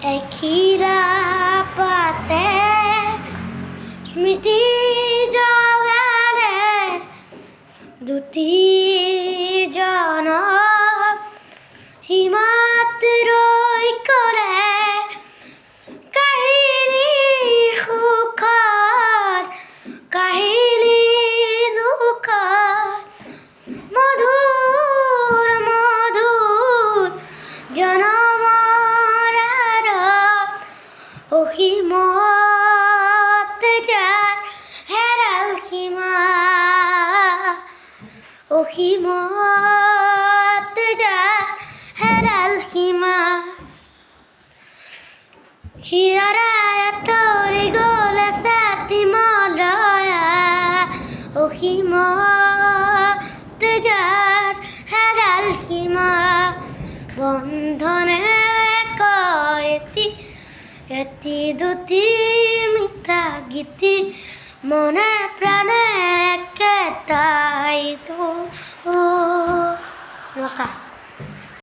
এখিরা পাতে স্মৃতি জগালে দুটি জন সীমাত্রই করে কাহিনী সুখৰ কাহিনী দুখৰ মধুৰ মধুৰ জনমৰ অসীমত যাৰ হেৰাল সীমা অসীমত যাৰ হেৰাল সীমা শিৰাৰে তৰি গ'ল ছাতি মলয়া অসীমত যাৰ হেৰাল সীমা বন্ধনে কয় এটি দুটি মিঠা গীতি মনে প্ৰাণে একেটাই তো নমস্কাৰ।